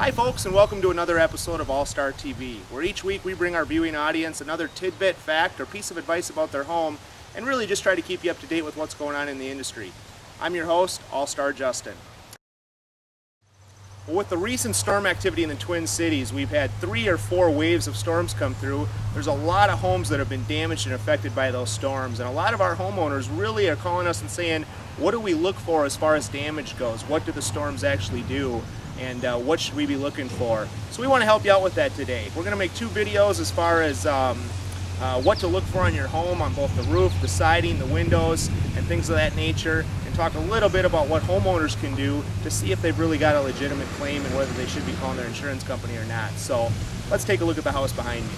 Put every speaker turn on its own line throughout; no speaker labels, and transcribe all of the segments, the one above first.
Hi folks, and welcome to another episode of All-Star TV, where each week we bring our viewing audience another tidbit, fact, or piece of advice about their home, and really just try to keep you up to date with what's going on in the industry. I'm your host, All-Star Justin. Well, with the recent storm activity in the Twin Cities, we've had 3 or 4 waves of storms come through. There's a lot of homes that have been damaged and affected by those storms, and a lot of our homeowners really are calling us and saying, what do we look for as far as damage goes? What do the storms actually do? And what should we be looking for? So we want to help you out with that today. We're going to make 2 videos as far as what to look for on your home, on both the roof, the siding, the windows, and things of that nature, and talk a little bit about what homeowners can do to see if they've really got a legitimate claim and whether they should be calling their insurance company or not. So let's take a look at the house behind me.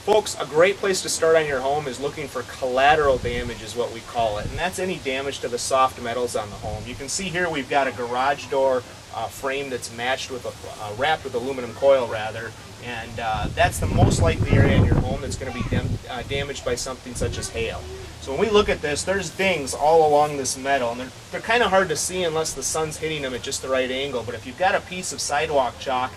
Folks, a great place to start on your home is looking for collateral damage is what we call it, and that's any damage to the soft metals on the home. You can see here we've got a garage door frame that's matched with wrapped with aluminum coil rather, and that's the most likely area in your home that's going to be damaged by something such as hail. So when we look at this, there's dings all along this metal, and they're kind of hard to see unless the sun's hitting them at just the right angle, but if you've got a piece of sidewalk chalk,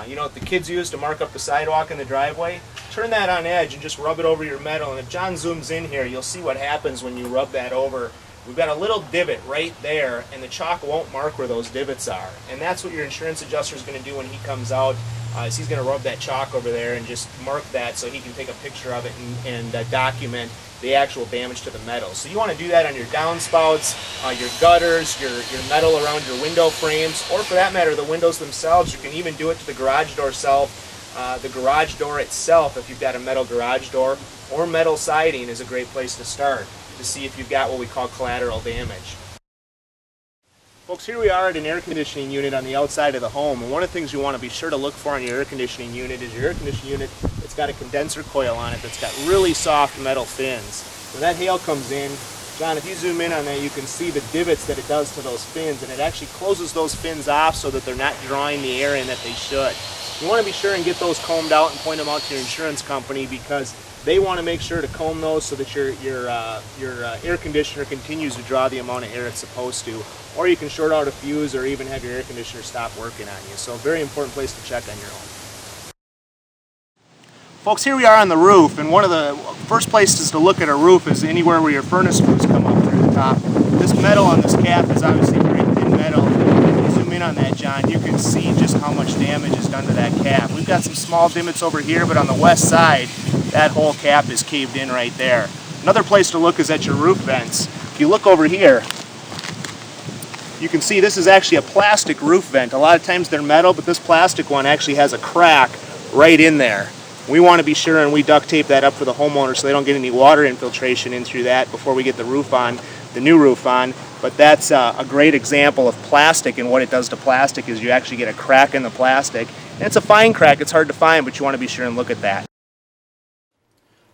you know what the kids use to mark up the sidewalk in the driveway? Turn that on edge and just rub it over your metal, and if John zooms in here, you'll see what happens when you rub that over. We've got a little divot right there, and the chalk won't mark where those divots are. And that's what your insurance adjuster is going to do when he comes out, is he's going to rub that chalk over there and just mark that so he can take a picture of it and document the actual damage to the metal. So you want to do that on your downspouts, your gutters, your metal around your window frames, or for that matter, the windows themselves. You can even do it to the garage door itself if you've got a metal garage door, or metal siding is a great place to start to see if you've got what we call collateral damage. Folks, here we are at an air conditioning unit on the outside of the home, and one of the things you want to be sure to look for on your air conditioning unit is your air conditioning unit that's got a condenser coil on it that's got really soft metal fins. When that hail comes in, John, if you zoom in on that, you can see the divots that it does to those fins, and it actually closes those fins off so that they're not drawing the air in that they should. You want to be sure and get those combed out and point them out to your insurance company, because they want to make sure to comb those so that your air conditioner continues to draw the amount of air it's supposed to. Or you can short out a fuse or even have your air conditioner stop working on you. So a very important place to check on your home. Folks, here we are on the roof, and one of the first places to look at a roof is anywhere where your furnace screws come up through the top. This metal on this cap is obviously very thin metal. If you zoom in on that, John, you can see just how much damage is done to that cap. We've got some small divots over here, but on the west side, that whole cap is caved in right there. Another place to look is at your roof vents. If you look over here, you can see this is actually a plastic roof vent. A lot of times they're metal, but this plastic one actually has a crack right in there. We want to be sure and we duct tape that up for the homeowner so they don't get any water infiltration in through that before we get the roof on, the new roof on. But that's a great example of plastic, and what it does to plastic is you actually get a crack in the plastic. And it's a fine crack, it's hard to find, but you want to be sure and look at that.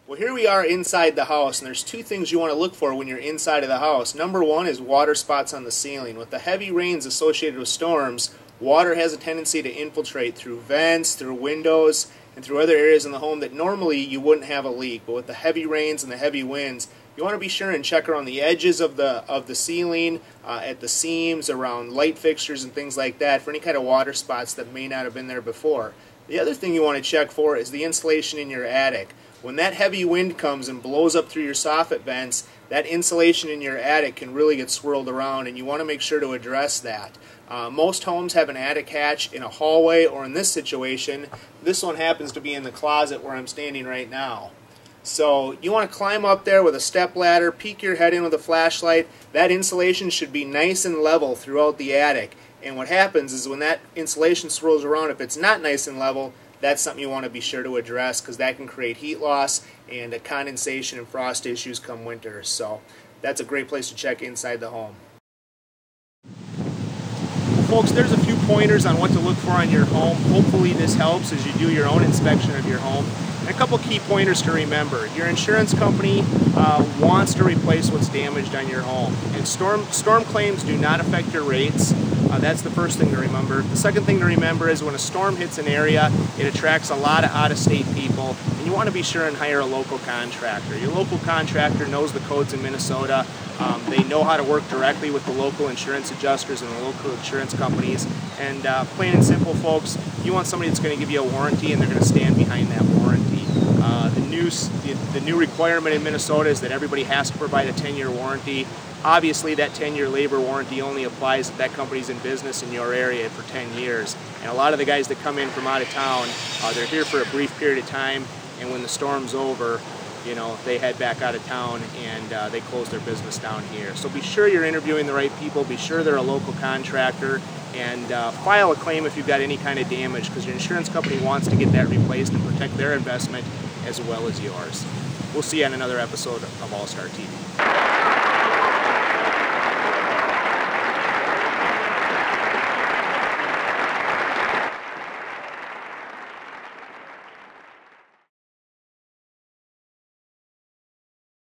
Well, here we are inside the house, and there's 2 things you want to look for when you're inside of the house. Number 1 is water spots on the ceiling. With the heavy rains associated with storms, water has a tendency to infiltrate through vents, through windows, and through other areas in the home that normally you wouldn't have a leak. But with the heavy rains and the heavy winds, you want to be sure and check around the edges of the ceiling, at the seams, around light fixtures and things like that for any kind of water spots that may not have been there before. The other thing you want to check for is the insulation in your attic. When that heavy wind comes and blows up through your soffit vents, that insulation in your attic can really get swirled around, and you want to make sure to address that. Most homes have an attic hatch in a hallway, or in this situation, this one happens to be in the closet where I'm standing right now. So you want to climb up there with a step ladder, peek your head in with a flashlight. That insulation should be nice and level throughout the attic. And what happens is when that insulation swirls around, if it's not nice and level, that's something you want to be sure to address, because that can create heat loss and condensation and frost issues come winter. So that's a great place to check inside the home. Folks, there's a few pointers on what to look for on your home. Hopefully this helps as you do your own inspection of your home. And a couple key pointers to remember. Your insurance company wants to replace what's damaged on your home. And storm claims do not affect your rates. That's the first thing to remember. The second thing to remember is when a storm hits an area, it attracts a lot of out-of-state people. and you want to be sure and hire a local contractor. Your local contractor knows the codes in Minnesota. They know how to work directly with the local insurance adjusters and the local insurance companies. And plain and simple, folks, you want somebody that's going to give you a warranty and they're going to stand behind that warranty. The new requirement in Minnesota is that everybody has to provide a 10-year warranty. Obviously, that 10-year labor warranty only applies if that company's in business in your area for 10 years. And a lot of the guys that come in from out of town, they're here for a brief period of time, and when the storm's over, you know, they head back out of town and they close their business down here. So be sure you're interviewing the right people, be sure they're a local contractor, and file a claim if you've got any kind of damage, because your insurance company wants to get that replaced and protect their investment as well as yours. We'll see you on another episode of All Star TV.